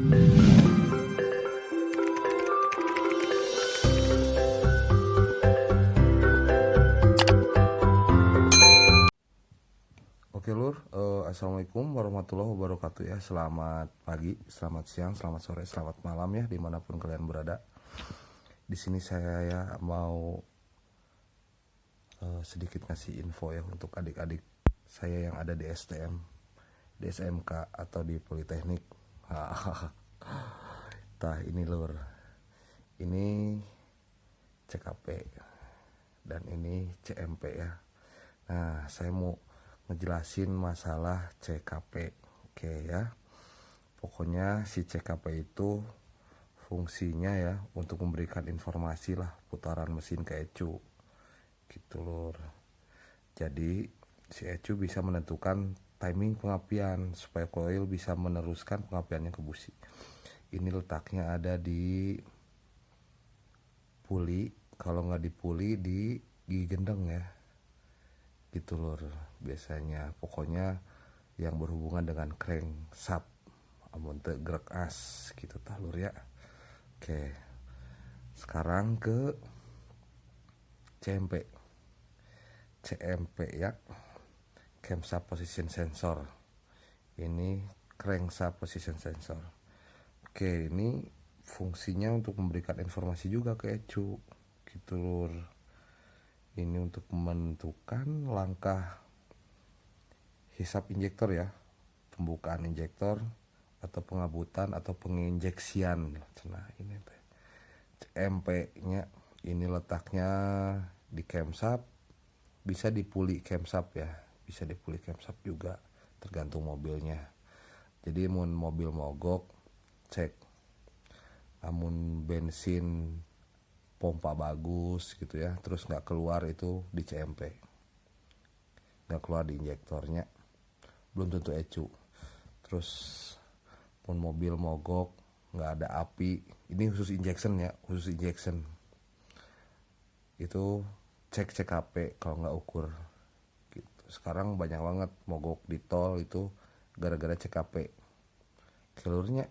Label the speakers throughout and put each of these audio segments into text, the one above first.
Speaker 1: Oke lur, assalamualaikum warahmatullahi wabarakatuh ya. Selamat pagi, selamat siang, selamat sore, selamat malam ya dimanapun kalian berada. Di sini saya ya mau sedikit ngasih info ya untuk adik-adik saya yang ada di STM, di SMK atau di Politeknik. Tah ini lur, ini CKP dan ini CMP ya. Nah saya mau ngejelasin masalah CKP. Oke ya, pokoknya si CKP itu fungsinya ya untuk memberikan informasi lah putaran mesin ke ECU gitu lur. Jadi si ECU bisa menentukan timing pengapian supaya koil bisa meneruskan pengapiannya ke busi. Ini letaknya ada di puli, kalau nggak di puli di gigi gendeng ya gitu lur. Biasanya pokoknya yang berhubungan dengan crankshaft amun teu grek as gitu tah lur ya. Oke, sekarang ke CMP. CMP ya, camshaft position sensor. Ini crankshaft position sensor. Oke, ini fungsinya untuk memberikan informasi juga ke ECU gitu lur. Ini untuk menentukan langkah hisap injektor ya, pembukaan injektor atau pengabutan atau penginjeksian. Nah ini CMP-nya ini letaknya di camshaft, bisa di puli camshaft ya, bisa di puli camshaft juga tergantung mobilnya. Jadi mun mobil mogok cek, amun bensin pompa bagus gitu ya, terus nggak keluar itu di CMP, nggak keluar di injektornya, belum tentu ECU. Terus pun mobil mogok nggak ada api, ini khusus injection ya, khusus injection itu cek CKP kalau nggak ukur gitu. Sekarang banyak banget mogok di tol itu gara-gara CKP. Kelurnya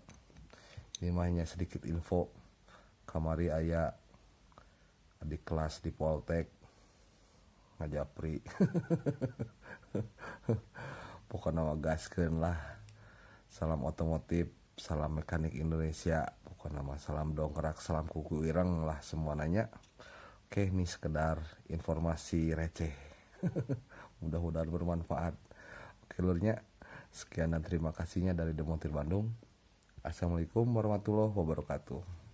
Speaker 1: ini mah hanya sedikit info, kamari aya di kelas di Poltek ngajapri. Pokoknya gaskeun lah. Salam otomotif, salam mekanik Indonesia, pokoknya mah salam dongkrak, salam kuku ireng lah semua nanya. Oke, ini sekedar informasi receh. Mudah-mudahan bermanfaat. Oke lurnya, sekian dan terima kasihnya dari Demontir Bandung. Assalamualaikum warahmatullahi wabarakatuh.